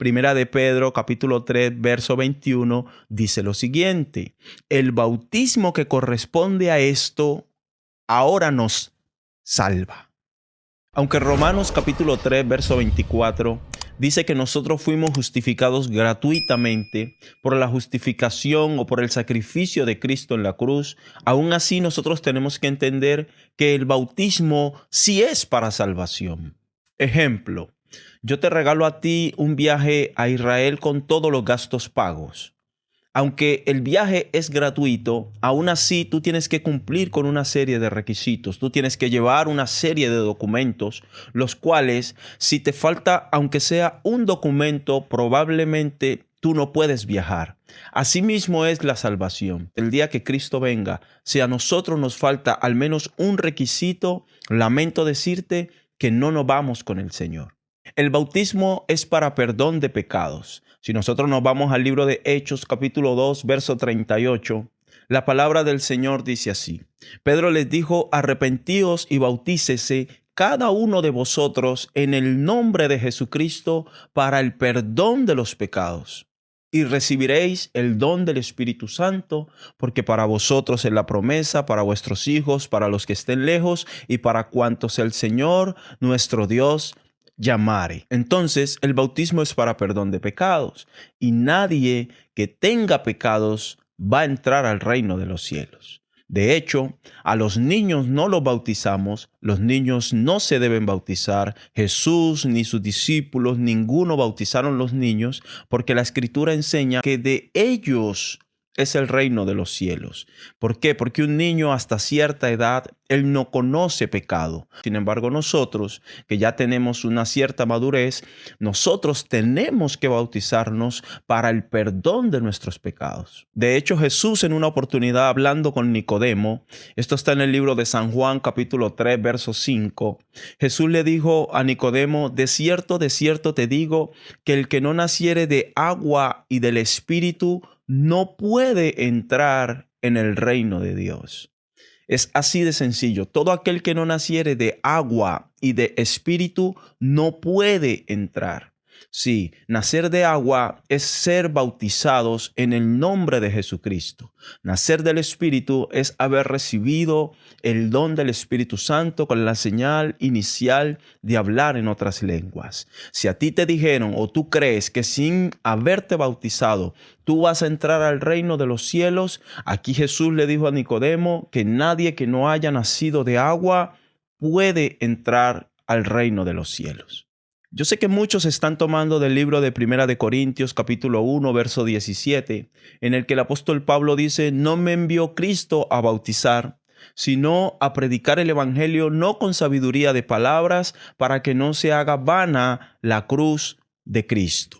Primera de Pedro, capítulo 3, verso 21, dice lo siguiente: el bautismo que corresponde a esto ahora nos salva. Aunque Romanos capítulo 3, verso 24 dice que nosotros fuimos justificados gratuitamente por la justificación o por el sacrificio de Cristo en la cruz, aún así nosotros tenemos que entender que el bautismo sí es para salvación. Ejemplo, yo te regalo a ti un viaje a Israel con todos los gastos pagos. Aunque el viaje es gratuito, aún así tú tienes que cumplir con una serie de requisitos. Tú tienes que llevar una serie de documentos, los cuales, si te falta, aunque sea un documento, probablemente tú no puedes viajar. Asimismo es la salvación. El día que Cristo venga, si a nosotros nos falta al menos un requisito, lamento decirte que no nos vamos con el Señor. El bautismo es para perdón de pecados. Si nosotros nos vamos al libro de Hechos, capítulo 2, verso 38, la palabra del Señor dice así: Pedro les dijo: arrepentíos y bautícese cada uno de vosotros en el nombre de Jesucristo para el perdón de los pecados, y recibiréis el don del Espíritu Santo, porque para vosotros es la promesa, para vuestros hijos, para los que estén lejos y para cuantos el Señor nuestro Dios llamare. Entonces, el bautismo es para perdón de pecados, y nadie que tenga pecados va a entrar al reino de los cielos. De hecho, a los niños no los bautizamos, los niños no se deben bautizar. Jesús ni sus discípulos, ninguno bautizaron los niños, porque la Escritura enseña que de ellos es el reino de los cielos. ¿Por qué? Porque un niño hasta cierta edad, él no conoce pecado. Sin embargo, nosotros, que ya tenemos una cierta madurez, nosotros tenemos que bautizarnos para el perdón de nuestros pecados. De hecho, Jesús, en una oportunidad hablando con Nicodemo, esto está en el libro de San Juan, capítulo 3, verso 5, Jesús le dijo a Nicodemo: de cierto te digo, que el que no naciere de agua y del Espíritu no puede entrar en el reino de Dios. Es así de sencillo. Todo aquel que no naciere de agua y de Espíritu no puede entrar. Sí, nacer de agua es ser bautizados en el nombre de Jesucristo. Nacer del Espíritu es haber recibido el don del Espíritu Santo con la señal inicial de hablar en otras lenguas. Si a ti te dijeron o tú crees que sin haberte bautizado tú vas a entrar al reino de los cielos, aquí Jesús le dijo a Nicodemo que nadie que no haya nacido de agua puede entrar al reino de los cielos. Yo sé que muchos están tomando del libro de Primera de Corintios, capítulo 1, verso 17, en el que el apóstol Pablo dice: no me envió Cristo a bautizar, sino a predicar el evangelio no con sabiduría de palabras, para que no se haga vana la cruz de Cristo.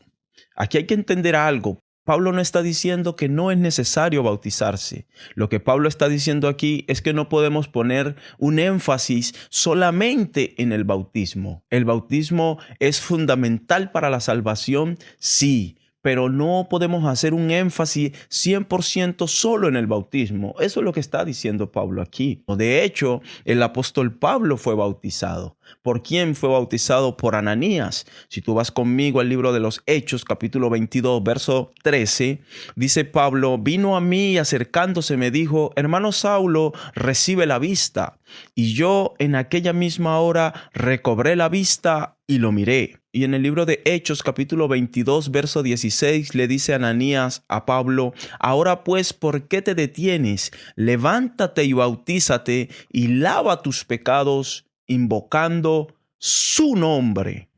Aquí hay que entender algo. Pablo no está diciendo que no es necesario bautizarse. Lo que Pablo está diciendo aquí es que no podemos poner un énfasis solamente en el bautismo. El bautismo es fundamental para la salvación, sí, pero no podemos hacer un énfasis 100% solo en el bautismo. Eso es lo que está diciendo Pablo aquí. De hecho, el apóstol Pablo fue bautizado. ¿Por quién fue bautizado? Por Ananías. Si tú vas conmigo al libro de los Hechos, capítulo 22, verso 13, dice Pablo: vino a mí y acercándose me dijo: hermano Saulo, recibe la vista. Y yo en aquella misma hora recobré la vista y lo miré. Y en el libro de Hechos, capítulo 22, verso 16, le dice Ananías a Pablo: ahora pues, ¿por qué te detienes? Levántate y bautízate y lava tus pecados, invocando su nombre.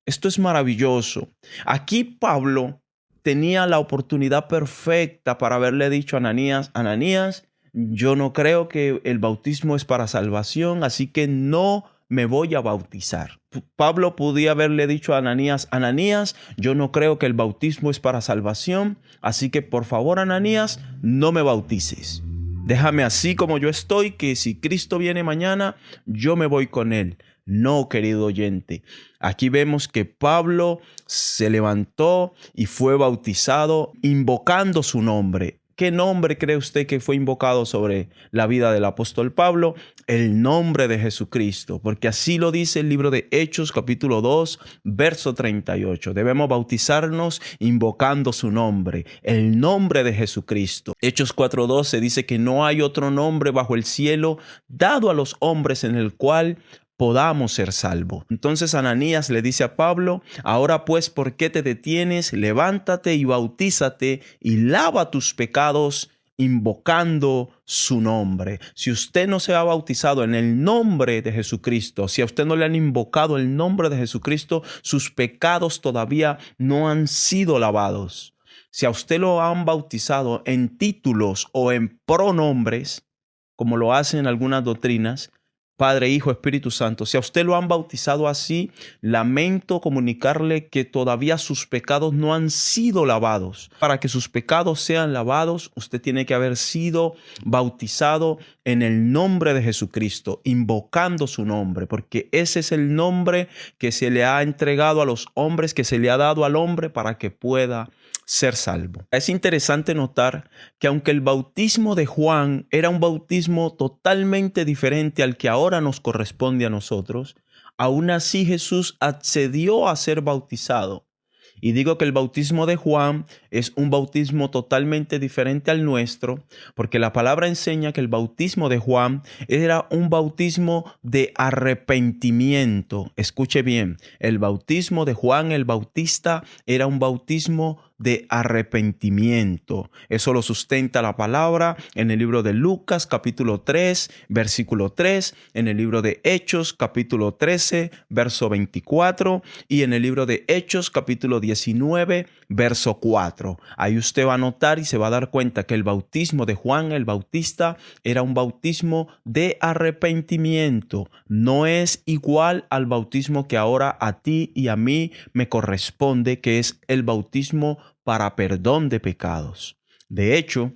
Esto es maravilloso. Aquí Pablo tenía la oportunidad perfecta para haberle dicho a Ananías: Ananías, yo no creo que el bautismo es para salvación, así que no me voy a bautizar. Pablo podía haberle dicho a Ananías: Ananías, yo no creo que el bautismo es para salvación, así que por favor, Ananías, no me bautices. Déjame así como yo estoy, que si Cristo viene mañana, yo me voy con él. No, querido oyente. Aquí vemos que Pablo se levantó y fue bautizado invocando su nombre. ¿Qué nombre cree usted que fue invocado sobre la vida del apóstol Pablo? El nombre de Jesucristo, porque así lo dice el libro de Hechos, capítulo 2, verso 38. Debemos bautizarnos invocando su nombre, el nombre de Jesucristo. Hechos 4:12 dice que no hay otro nombre bajo el cielo dado a los hombres en el cual podamos ser salvos. Entonces Ananías le dice a Pablo: ahora pues, ¿por qué te detienes? Levántate y bautízate y lava tus pecados invocando su nombre. Si usted no se ha bautizado en el nombre de Jesucristo, si a usted no le han invocado el nombre de Jesucristo, sus pecados todavía no han sido lavados. Si a usted lo han bautizado en títulos o en pronombres, como lo hacen algunas doctrinas, Padre, Hijo, Espíritu Santo, si a usted lo han bautizado así, lamento comunicarle que todavía sus pecados no han sido lavados. Para que sus pecados sean lavados, usted tiene que haber sido bautizado en el nombre de Jesucristo, invocando su nombre, porque ese es el nombre que se le ha entregado a los hombres, que se le ha dado al hombre para que pueda ser salvo. Es interesante notar que aunque el bautismo de Juan era un bautismo totalmente diferente al que ahora nos corresponde a nosotros, aún así Jesús accedió a ser bautizado. Y digo que el bautismo de Juan es un bautismo totalmente diferente al nuestro, porque la palabra enseña que el bautismo de Juan era un bautismo de arrepentimiento. Escuche bien, el bautismo de Juan el Bautista era un bautismo de arrepentimiento. Eso lo sustenta la palabra en el libro de Lucas, capítulo 3, versículo 3, en el libro de Hechos, capítulo 13, verso 24, y en el libro de Hechos, capítulo 19, verso 4. Ahí usted va a notar y se va a dar cuenta que el bautismo de Juan el Bautista era un bautismo de arrepentimiento. No es igual al bautismo que ahora a ti y a mí me corresponde, que es el bautismo para perdón de pecados. De hecho,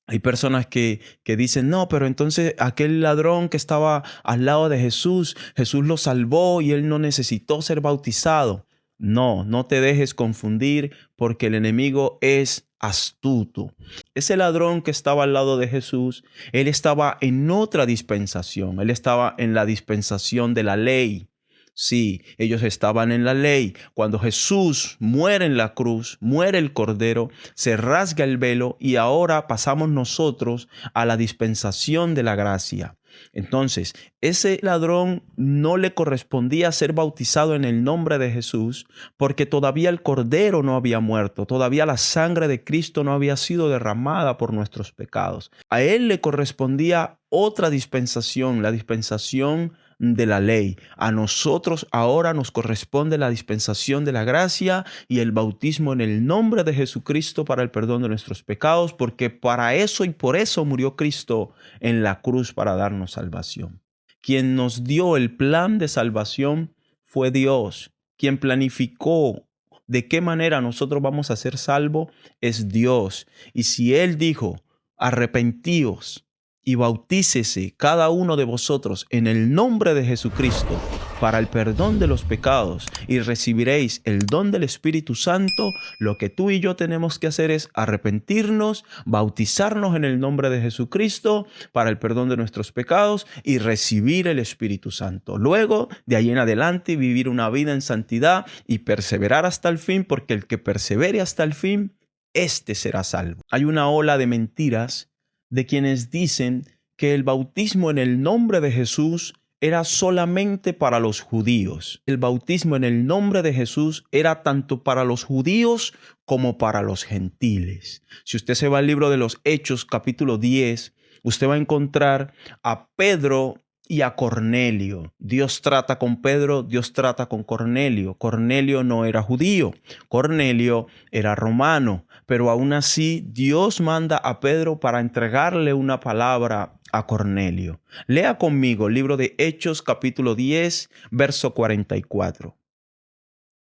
hay personas que dicen: no, pero entonces aquel ladrón que estaba al lado de Jesús, Jesús lo salvó y él no necesitó ser bautizado. No, no te dejes confundir, porque el enemigo es astuto. Ese ladrón que estaba al lado de Jesús, él estaba en otra dispensación. Él estaba en la dispensación de la ley. Sí, ellos estaban en la ley. Cuando Jesús muere en la cruz, muere el Cordero, se rasga el velo y ahora pasamos nosotros a la dispensación de la gracia. Entonces, ese ladrón no le correspondía ser bautizado en el nombre de Jesús, porque todavía el Cordero no había muerto, todavía la sangre de Cristo no había sido derramada por nuestros pecados. A él le correspondía otra dispensación, la dispensación de la ley. A nosotros ahora nos corresponde la dispensación de la gracia y el bautismo en el nombre de Jesucristo para el perdón de nuestros pecados, porque para eso y por eso murió Cristo en la cruz, para darnos salvación. Quien nos dio el plan de salvación fue Dios. Quien planificó de qué manera nosotros vamos a ser salvos es Dios. Y si Él dijo: arrepentíos y bautícese cada uno de vosotros en el nombre de Jesucristo para el perdón de los pecados y recibiréis el don del Espíritu Santo, lo que tú y yo tenemos que hacer es arrepentirnos, bautizarnos en el nombre de Jesucristo para el perdón de nuestros pecados y recibir el Espíritu Santo. Luego, de ahí en adelante, vivir una vida en santidad y perseverar hasta el fin, porque el que persevere hasta el fin, éste será salvo. Hay una ola de mentiras de quienes dicen que el bautismo en el nombre de Jesús era solamente para los judíos. El bautismo en el nombre de Jesús era tanto para los judíos como para los gentiles. Si usted se va al libro de los Hechos, capítulo 10, usted va a encontrar a Pedro y a Cornelio. Dios trata con Pedro, Dios trata con Cornelio. Cornelio no era judío, Cornelio era romano, pero aún así Dios manda a Pedro para entregarle una palabra a Cornelio. Lea conmigo el libro de Hechos, capítulo 10, verso 44.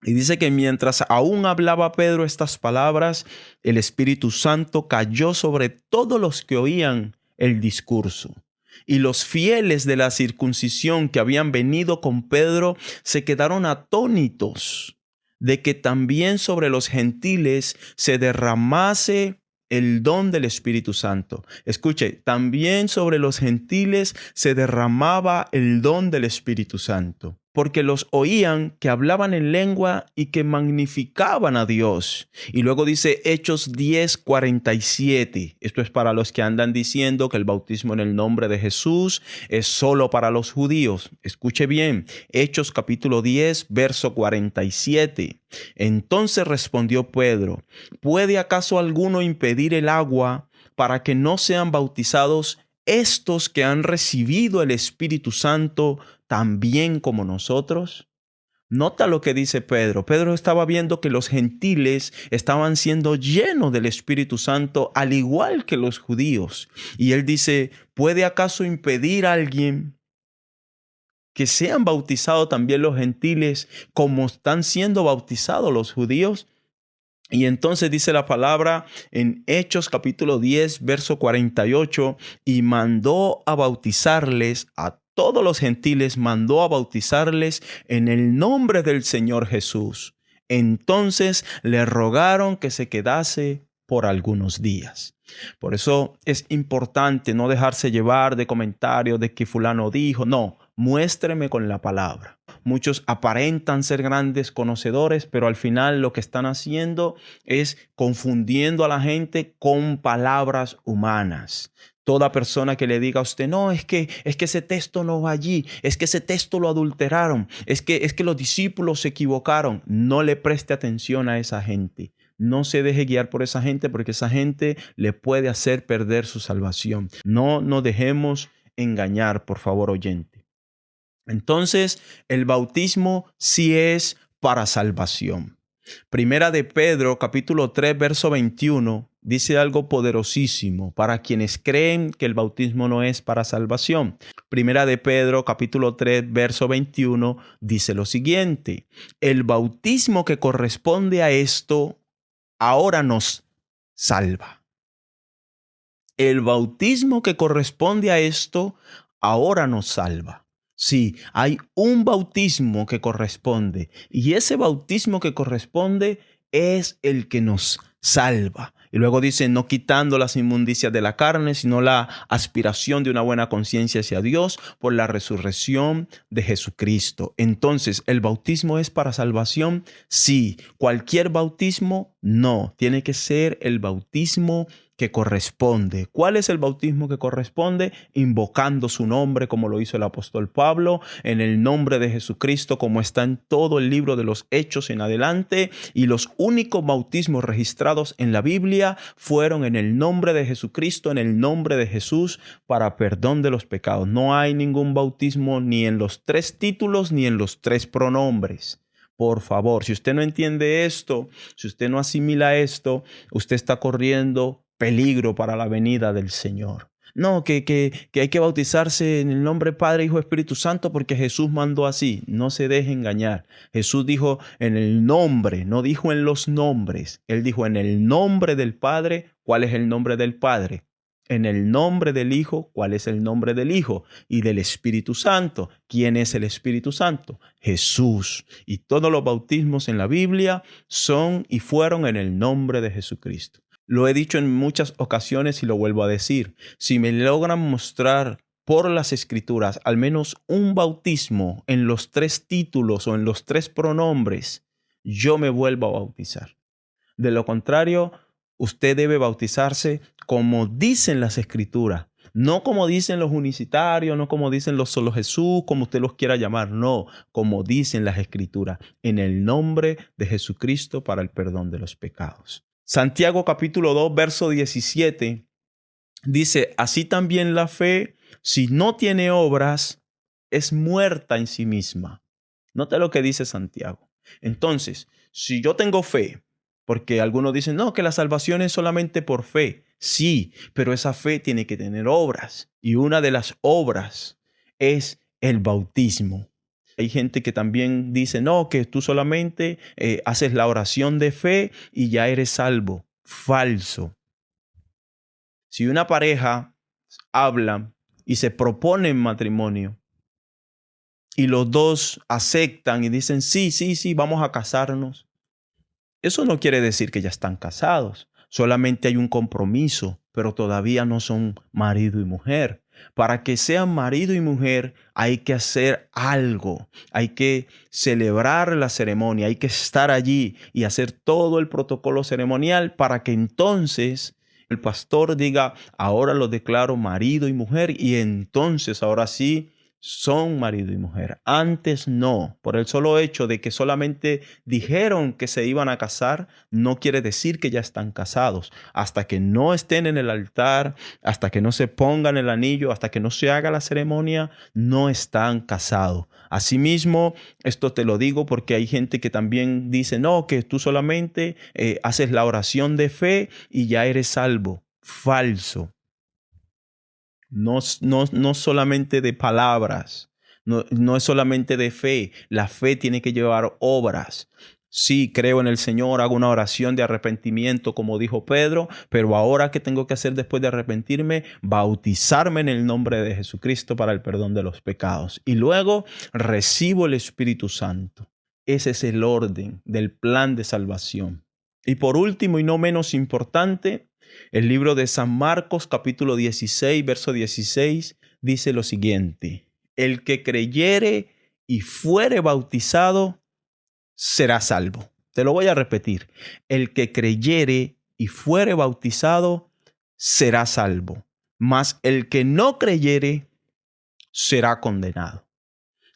Y dice que mientras aún hablaba Pedro estas palabras, el Espíritu Santo cayó sobre todos los que oían el discurso. Y los fieles de la circuncisión que habían venido con Pedro se quedaron atónitos de que también sobre los gentiles se derramase el don del Espíritu Santo. Escuche, también sobre los gentiles se derramaba el don del Espíritu Santo, porque los oían que hablaban en lengua y que magnificaban a Dios. Y luego dice Hechos 10:47. Esto es para los que andan diciendo que el bautismo en el nombre de Jesús es solo para los judíos. Escuche bien, Hechos capítulo 10, verso 47. Entonces respondió Pedro: ¿puede acaso alguno impedir el agua para que no sean bautizados estos que han recibido el Espíritu Santo también como nosotros? Nota lo que dice Pedro. Pedro estaba viendo que los gentiles estaban siendo llenos del Espíritu Santo al igual que los judíos. Y él dice, ¿puede acaso impedir a alguien que sean bautizados también los gentiles como están siendo bautizados los judíos? Y entonces dice la palabra en Hechos capítulo 10, verso 48, y mandó a bautizarles a todos los gentiles, mandó a bautizarles en el nombre del Señor Jesús. Entonces le rogaron que se quedase por algunos días. Por eso es importante no dejarse llevar de comentarios de que fulano dijo. No, muéstreme con la palabra. Muchos aparentan ser grandes conocedores, pero al final lo que están haciendo es confundiendo a la gente con palabras humanas. Toda persona que le diga a usted, no, es que ese texto no va allí, es que ese texto lo adulteraron, es que los discípulos se equivocaron, no le preste atención a esa gente. No se deje guiar por esa gente porque esa gente le puede hacer perder su salvación. No nos dejemos engañar, por favor, oyente. Entonces, el bautismo sí es para salvación. Primera de Pedro, capítulo 3, verso 21, dice algo poderosísimo para quienes creen que el bautismo no es para salvación. Primera de Pedro, capítulo 3, verso 21, dice lo siguiente: el bautismo que corresponde a esto ahora nos salva. El bautismo que corresponde a esto ahora nos salva. Sí, hay un bautismo que corresponde y ese bautismo que corresponde es el que nos salva. Y luego dice, no quitando las inmundicias de la carne, sino la aspiración de una buena conciencia hacia Dios por la resurrección de Jesucristo. Entonces, ¿el bautismo es para salvación? Sí. ¿Cualquier bautismo? No. Tiene que ser el bautismo que corresponde. ¿Cuál es el bautismo que corresponde? Invocando su nombre, como lo hizo el apóstol Pablo, en el nombre de Jesucristo, como está en todo el libro de los Hechos en adelante. Y los únicos bautismos registrados en la Biblia fueron en el nombre de Jesucristo, en el nombre de Jesús, para perdón de los pecados. No hay ningún bautismo ni en los 3 títulos ni en los 3 pronombres. Por favor, si usted no entiende esto, si usted no asimila esto, usted está corriendo peligro para la venida del Señor. No, que hay que bautizarse en el nombre Padre, Hijo, Espíritu Santo porque Jesús mandó así. No se deje engañar. Jesús dijo en el nombre, no dijo en los nombres. Él dijo en el nombre del Padre. ¿Cuál es el nombre del Padre? En el nombre del Hijo. ¿Cuál es el nombre del Hijo? Y del Espíritu Santo. ¿Quién es el Espíritu Santo? Jesús. Y todos los bautismos en la Biblia son y fueron en el nombre de Jesucristo. Lo he dicho en muchas ocasiones y lo vuelvo a decir. Si me logran mostrar por las Escrituras al menos un bautismo en los 3 títulos o en los 3 pronombres, yo me vuelvo a bautizar. De lo contrario, usted debe bautizarse como dicen las Escrituras. No como dicen los unicitarios, no como dicen los solo Jesús, como usted los quiera llamar. No, como dicen las Escrituras, en el nombre de Jesucristo para el perdón de los pecados. Santiago capítulo 2, verso 17, dice, así también la fe, si no tiene obras, es muerta en sí misma. Nota lo que dice Santiago. Entonces, si yo tengo fe, porque algunos dicen, no, que la salvación es solamente por fe. Sí, pero esa fe tiene que tener obras. Y una de las obras es el bautismo. Hay gente que también dice, no, que tú solamente haces la oración de fe y ya eres salvo. Falso. Si una pareja habla y se propone matrimonio y los dos aceptan y dicen, sí, vamos a casarnos, eso no quiere decir que ya están casados. solamente hay un compromiso, pero todavía no son marido y mujer. Para que sean marido y mujer hay que hacer algo, hay que celebrar la ceremonia, hay que estar allí y hacer todo el protocolo ceremonial para que entonces el pastor diga, ahora los declaro marido y mujer, y entonces ahora sí son marido y mujer. Antes no. Por el solo hecho de que solamente dijeron que se iban a casar, no quiere decir que ya están casados. Hasta que no estén en el altar, hasta que no se pongan el anillo, hasta que no se haga la ceremonia, no están casados. Asimismo, esto te lo digo porque hay gente que también dice, no, que tú solamente haces la oración de fe y ya eres salvo. Falso. No solamente de palabras, no es solamente de fe. La fe tiene que llevar obras. Sí, creo en el Señor, hago una oración de arrepentimiento, como dijo Pedro, pero ahora, ¿qué tengo que hacer después de arrepentirme? Bautizarme en el nombre de Jesucristo para el perdón de los pecados. Y luego recibo el Espíritu Santo. Ese es el orden del plan de salvación. Y por último y no menos importante, el libro de San Marcos, capítulo 16, verso 16, dice lo siguiente: el que creyere y fuere bautizado será salvo. Te lo voy a repetir. El que creyere y fuere bautizado será salvo, mas el que no creyere será condenado.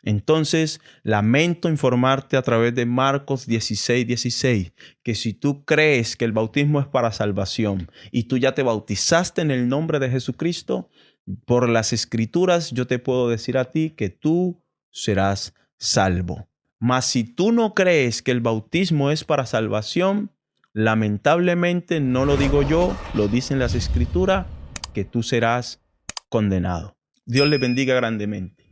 Entonces, lamento informarte a través de Marcos 16:16 que si tú crees que el bautismo es para salvación y tú ya te bautizaste en el nombre de Jesucristo, por las Escrituras yo te puedo decir a ti que tú serás salvo. Mas si tú no crees que el bautismo es para salvación, lamentablemente no lo digo yo, lo dicen las Escrituras, que tú serás condenado. Dios le bendiga grandemente.